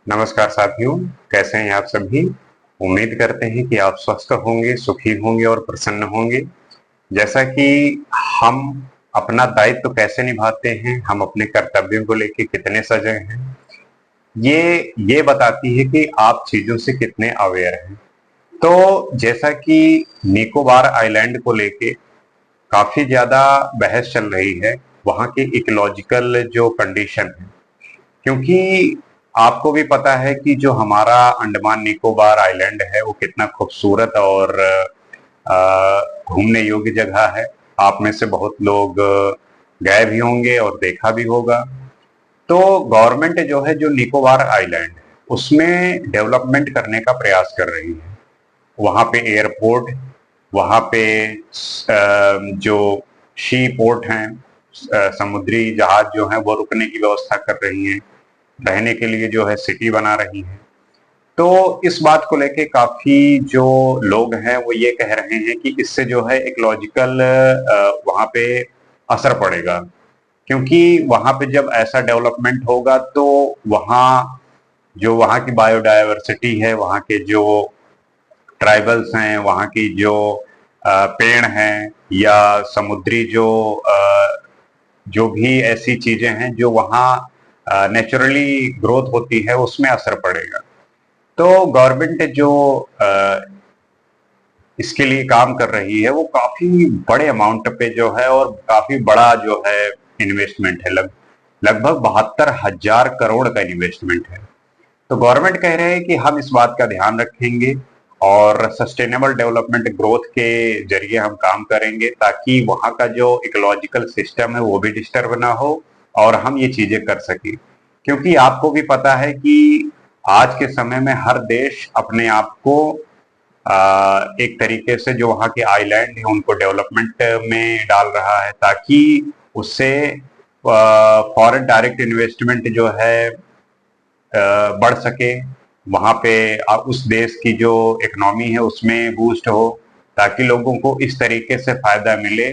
नमस्कार साथियों, कैसे हैं आप सभी। उम्मीद करते हैं कि आप स्वस्थ होंगे, सुखी होंगे और प्रसन्न होंगे। जैसा कि हम अपना दायित्व कैसे निभाते हैं, हम अपने कर्तव्यों को लेके कितने सजग हैं, ये बताती है कि आप चीजों से कितने अवेयर हैं। तो जैसा कि निकोबार आइलैंड को लेके काफी ज्यादा बहस चल रही है, वहाँ के इकोलॉजिकल जो कंडीशन है, क्योंकि आपको भी पता है कि जो हमारा अंडमान निकोबार आइलैंड है वो कितना खूबसूरत और घूमने योग्य जगह है। आप में से बहुत लोग गए भी होंगे और देखा भी होगा। तो गवर्नमेंट जो है, जो निकोबार आइलैंड है उसमें डेवलपमेंट करने का प्रयास कर रही है। वहाँ पे एयरपोर्ट, वहाँ पे जो शी पोर्ट हैं, समुद्री जहाज जो हैं वो रुकने की व्यवस्था कर रही हैं, रहने के लिए जो है सिटी बना रही है। तो इस बात को लेके काफी जो लोग हैं वो ये कह रहे हैं कि इससे जो है एक लॉजिकल वहां पे असर पड़ेगा, क्योंकि वहां पे जब ऐसा डेवलपमेंट होगा तो वहाँ जो वहाँ की बायोडायवर्सिटी है, वहाँ के जो ट्राइबल्स हैं, वहाँ की जो पेड़ हैं या समुद्री जो भी ऐसी चीजें हैं जो वहाँ नेचुरली ग्रोथ होती है, उसमें असर पड़ेगा। तो गवर्नमेंट जो इसके लिए काम कर रही है वो काफी बड़े अमाउंट पे जो है और काफी बड़ा जो है इन्वेस्टमेंट है। लगभग 72,000 करोड़ का इन्वेस्टमेंट है। तो गवर्नमेंट कह रहे हैं कि हम इस बात का ध्यान रखेंगे और सस्टेनेबल डेवलपमेंट ग्रोथ के जरिए हम काम करेंगे, ताकि वहाँ का जो इकोलॉजिकल सिस्टम है वो भी डिस्टर्ब ना हो और हम ये चीजें कर सकें। क्योंकि आपको भी पता है कि आज के समय में हर देश अपने आप को एक तरीके से जो वहाँ के आइलैंड है उनको डेवलपमेंट में डाल रहा है, ताकि उससे फॉरेन डायरेक्ट इन्वेस्टमेंट जो है बढ़ सके। वहाँ पे उस देश की जो इकोनॉमी है उसमें बूस्ट हो, ताकि लोगों को इस तरीके से फायदा मिले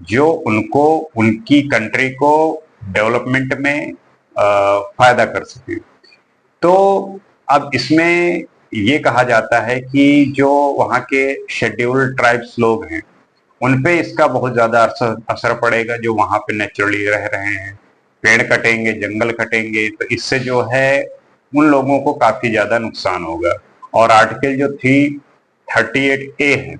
जो उनको, उनकी कंट्री को डेवलपमेंट में फायदा कर सके। तो अब इसमें ये कहा जाता है कि जो वहाँ के शेड्यूल्ड ट्राइब्स लोग हैं उन पे इसका बहुत ज्यादा असर पड़ेगा, जो वहाँ पे नेचुरली रह रहे हैं। पेड़ कटेंगे, जंगल कटेंगे, तो इससे जो है उन लोगों को काफी ज्यादा नुकसान होगा। और आर्टिकल जो 338A है,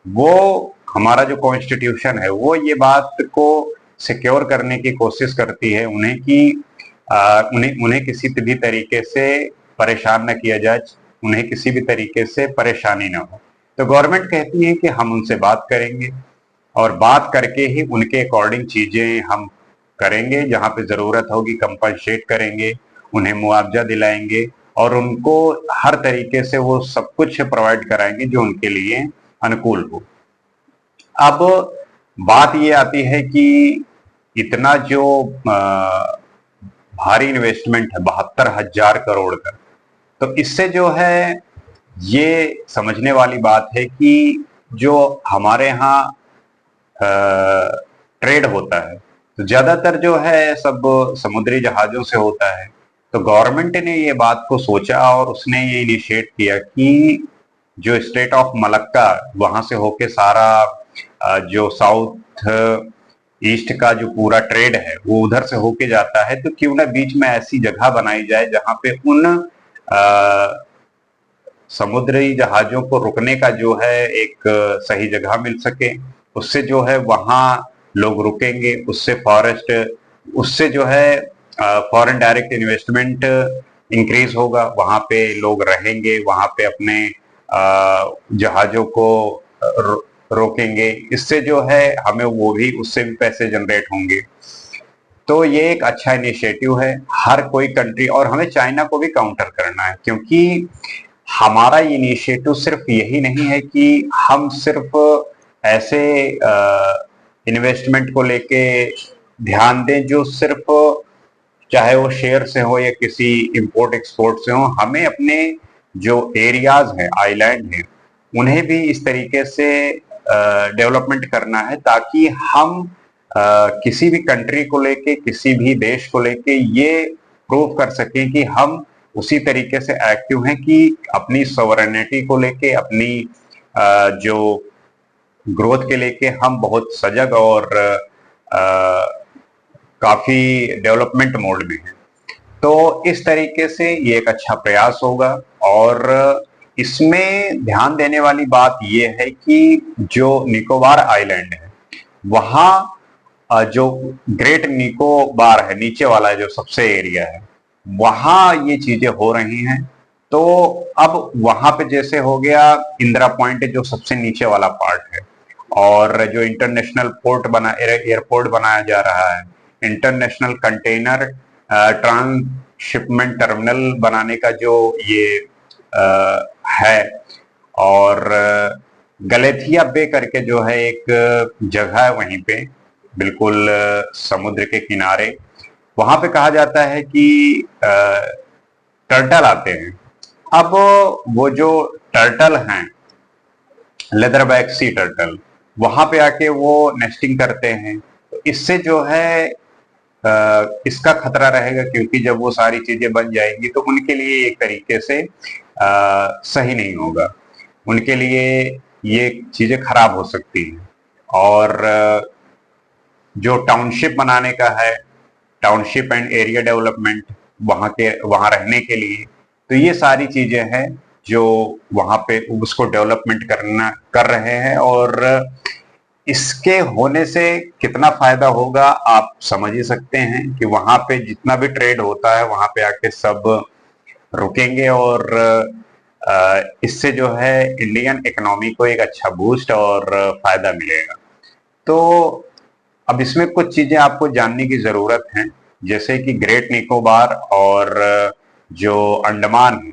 वो हमारा जो कॉन्स्टिट्यूशन है वो ये बात को सिक्योर करने की कोशिश करती है उन्हें कि उन्हें उन्हें किसी भी तरीके से परेशान न किया जाए, उन्हें किसी भी तरीके से परेशानी ना हो। तो गवर्नमेंट कहती है कि हम उनसे बात करेंगे और बात करके ही उनके अकॉर्डिंग चीजें हम करेंगे। जहां पे जरूरत होगी कंपनसेट करेंगे, उन्हें मुआवजा दिलाएंगे और उनको हर तरीके से वो सब कुछ प्रोवाइड कराएंगे जो उनके लिए अनुकूल हो। अब बात ये आती है कि इतना जो भारी इन्वेस्टमेंट है 72,000 करोड़ का, तो इससे जो है ये समझने वाली बात है कि जो हमारे यहाँ ट्रेड होता है तो ज्यादातर जो है सब समुद्री जहाजों से होता है। तो गवर्नमेंट ने ये बात को सोचा और उसने ये इनिशिएट किया कि जो स्टेट ऑफ मलक्का, वहां से होके सारा जो साउथ ईस्ट का जो पूरा ट्रेड है वो उधर से होके जाता है, तो क्यों ना बीच में ऐसी जगह बनाई जाए जहां पे उन समुद्री जहाजों को रुकने का जो है एक सही जगह मिल सके। उससे जो है वहां लोग रुकेंगे, उससे फॉरेस्ट, उससे जो है फॉरेन डायरेक्ट इन्वेस्टमेंट इंक्रीज होगा, वहां पे लोग रहेंगे, वहां पे अपने जहाजों को रोकेंगे। इससे जो है हमें वो भी, उससे भी पैसे जनरेट होंगे। तो ये एक अच्छा इनिशिएटिव है। हर कोई कंट्री, और हमें चाइना को भी काउंटर करना है, क्योंकि हमारा इनिशिएटिव सिर्फ यही नहीं है कि हम सिर्फ ऐसे इन्वेस्टमेंट को लेके ध्यान दें जो सिर्फ, चाहे वो शेयर से हो या किसी इंपोर्ट एक्सपोर्ट से हो। हमें अपने जो एरियाज हैं, आइलैंड हैं, उन्हें भी इस तरीके से डेवलपमेंट करना है, ताकि हम किसी भी कंट्री को लेके, किसी भी देश को लेके ये प्रूव कर सकें कि हम उसी तरीके से एक्टिव हैं कि अपनी सॉवरेनिटी को लेके, अपनी जो ग्रोथ के लेके हम बहुत सजग और काफी डेवलपमेंट मोड में हैं। तो इस तरीके से ये एक अच्छा प्रयास होगा। और इसमें ध्यान देने वाली बात ये है कि जो निकोबार आइलैंड है वहां जो ग्रेट निकोबार है, नीचे वाला जो सबसे एरिया है, वहां ये चीजें हो रही हैं। तो अब वहां पे जैसे हो गया इंदिरा पॉइंट जो सबसे नीचे वाला पार्ट है, और जो इंटरनेशनल एयरपोर्ट बनाया जा रहा है, इंटरनेशनल कंटेनर ट्रांसशिपमेंट टर्मिनल बनाने का जो ये है, और गलेथिया बे करके जो है एक जगह है वहीं पे, बिल्कुल समुद्र के किनारे, वहां पे कहा जाता है कि टर्टल आते हैं। अब वो जो टर्टल हैं, लेदरबैक सी टर्टल, वहां पे आके वो नेस्टिंग करते हैं। तो इससे जो है इसका खतरा रहेगा, क्योंकि जब वो सारी चीजें बन जाएंगी तो उनके लिए एक तरीके से सही नहीं होगा, उनके लिए ये चीजें खराब हो सकती हैं। और जो टाउनशिप बनाने का है, टाउनशिप एंड एरिया डेवलपमेंट, वहां रहने के लिए, तो ये सारी चीजें हैं जो वहां पे उसको डेवलपमेंट कर रहे हैं। और इसके होने से कितना फायदा होगा आप समझ ही सकते हैं कि वहां पे जितना भी ट्रेड होता है वहां पे आके सब रुकेंगे, और इससे जो है इंडियन इकोनॉमी को एक अच्छा बूस्ट और फायदा मिलेगा। तो अब इसमें कुछ चीजें आपको जानने की जरूरत है, जैसे कि ग्रेट निकोबार और जो अंडमान है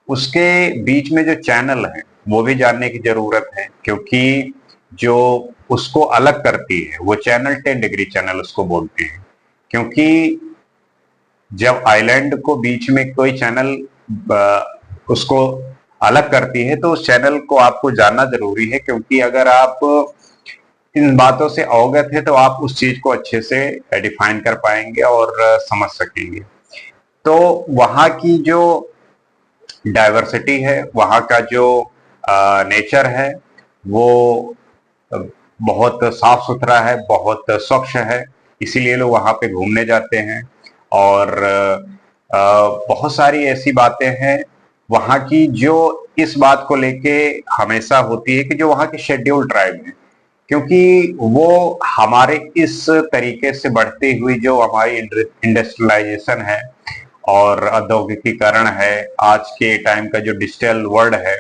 उसके बीच में जो चैनल है वो भी जानने की जरूरत है, क्योंकि जो उसको अलग करती है वो चैनल 10 डिग्री चैनल उसको बोलते हैं। क्योंकि जब आइलैंड को बीच में कोई चैनल उसको अलग करती है तो उस चैनल को आपको जानना जरूरी है, क्योंकि अगर आप इन बातों से अवगत है तो आप उस चीज को अच्छे से डिफाइन कर पाएंगे और समझ सकेंगे। तो वहां की जो डाइवर्सिटी है, वहां का जो नेचर है, वो बहुत साफ सुथरा है, बहुत स्वच्छ है, इसीलिए लोग वहां पे घूमने जाते हैं। और बहुत सारी ऐसी बातें हैं वहां की जो इस बात को लेके हमेशा होती है कि जो वहां के शेड्यूल्ड ट्राइब हैं, क्योंकि वो हमारे इस तरीके से बढ़ती हुई जो हमारी इंडस्ट्रियलाइजेशन है और औद्योगिकीकरण है, आज के टाइम का जो डिजिटल वर्ल्ड है,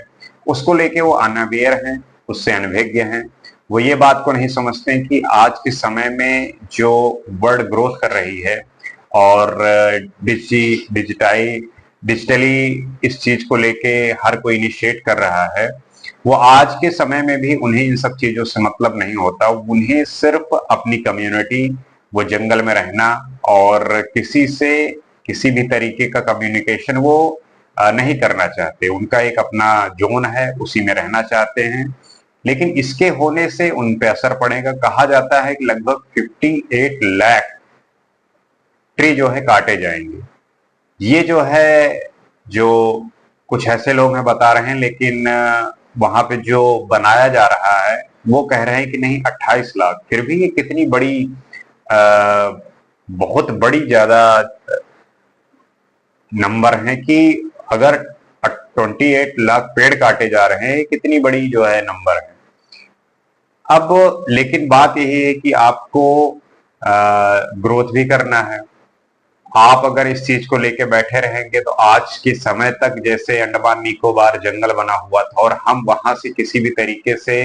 उसको लेके वो अनअवेयर हैं, उससे अनभिज्ञ हैं। वो ये बात को नहीं समझते हैं कि आज के समय में जो वर्ल्ड ग्रोथ कर रही है और डिजिटली इस चीज को लेके हर कोई इनिशिएट कर रहा है, वो आज के समय में भी उन्हें इन सब चीजों से मतलब नहीं होता। उन्हें सिर्फ अपनी कम्युनिटी, वो जंगल में रहना, और किसी से किसी भी तरीके का कम्युनिकेशन वो नहीं करना चाहते। उनका एक अपना जोन है, उसी में रहना चाहते हैं। लेकिन इसके होने से उन पे असर पड़ेगा। कहा जाता है कि लगभग 58 लाख ट्री जो है काटे जाएंगे। ये जो है, जो कुछ ऐसे लोग हैं बता रहे हैं, लेकिन वहां पे जो बनाया जा रहा है वो कह रहे हैं कि नहीं 28 लाख। फिर भी ये कितनी बड़ी बहुत बड़ी ज्यादा नंबर है कि अगर 28 लाख पेड़ काटे जा रहे हैं, कितनी बड़ी जो है नंबर है। अब लेकिन बात यही है कि आपको ग्रोथ भी करना है। आप अगर इस चीज को लेके बैठे रहेंगे तो आज के समय तक जैसे अंडमान निकोबार जंगल बना हुआ था और हम वहां से किसी भी तरीके से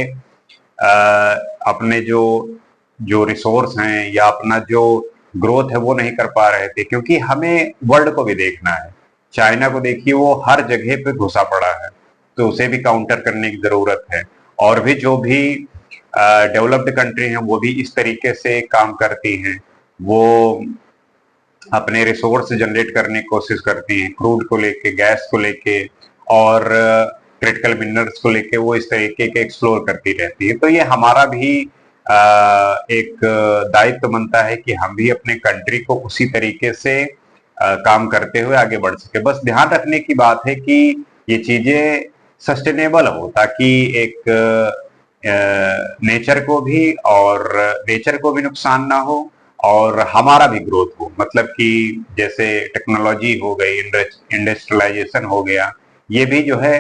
अपने जो जो रिसोर्स हैं या अपना जो ग्रोथ है वो नहीं कर पा रहे थे, क्योंकि हमें वर्ल्ड को भी देखना है। चाइना को देखिए, वो हर जगह पे घुसा पड़ा है, तो उसे भी काउंटर करने की जरूरत है। और भी जो भी डेवलप्ड कंट्री हैं वो भी इस तरीके से काम करती हैं। वो अपने रिसोर्स जनरेट करने की कोशिश करती हैं, क्रूड को लेके, गैस को लेके और क्रिटिकल मिनरल्स को लेके वो इस तरीके के एक्सप्लोर करती रहती है। तो ये हमारा भी एक दायित्व बनता है कि हम भी अपने कंट्री को उसी तरीके से काम करते हुए आगे बढ़ सके। बस ध्यान रखने की बात है कि ये चीजें सस्टेनेबल हो, ताकि एक नेचर को भी नुकसान ना हो और हमारा भी ग्रोथ हो। मतलब कि जैसे टेक्नोलॉजी हो गई, इंडस्ट्रियलाइजेशन हो गया, ये भी जो है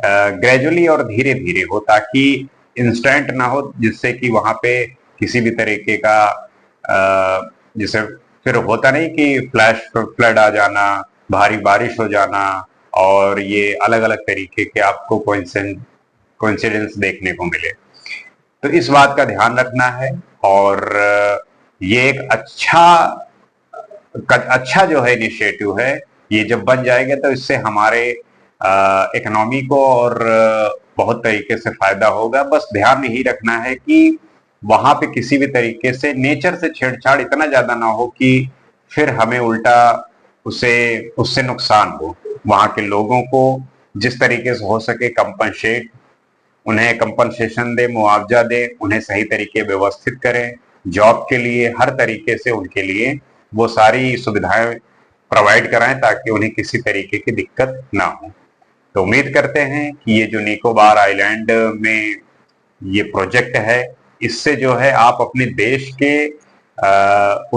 ग्रेजुअली और धीरे धीरे हो, ताकि इंस्टेंट ना हो, जिससे कि वहां पे किसी भी तरीके का जैसे फिर होता नहीं कि फ्लैश फ्लड आ जाना, भारी बारिश हो जाना, और ये अलग अलग तरीके के आपको कोइंसिडेंस देखने को मिले। तो इस बात का ध्यान रखना है। और ये एक अच्छा जो है इनिशिएटिव है। ये जब बन जाएगा तो इससे हमारे इकोनॉमी को और बहुत तरीके से फायदा होगा। बस ध्यान यही रखना है कि वहां पे किसी भी तरीके से नेचर से छेड़छाड़ इतना ज्यादा ना हो कि फिर हमें उल्टा उसे उससे नुकसान हो। वहां के लोगों को जिस तरीके से हो सके उन्हें कंपनसेशन दे, मुआवजा दे, उन्हें सही तरीके व्यवस्थित करें, जॉब के लिए हर तरीके से उनके लिए वो सारी सुविधाएं प्रोवाइड कराएं, ताकि उन्हें किसी तरीके की दिक्कत ना हो। तो उम्मीद करते हैं कि ये जो निकोबार आइलैंड में ये प्रोजेक्ट है, इससे जो है आप अपने देश के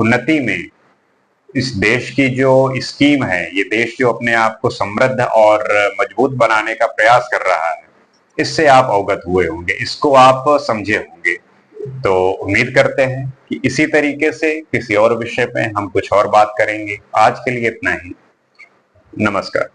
उन्नति में, इस देश की जो स्कीम है, ये देश जो अपने आप को समृद्ध और मजबूत बनाने का प्रयास कर रहा है, इससे आप अवगत हुए होंगे, इसको आप समझे होंगे। तो उम्मीद करते हैं कि इसी तरीके से किसी और विषय पे हम कुछ और बात करेंगे। आज के लिए इतना ही। नमस्कार।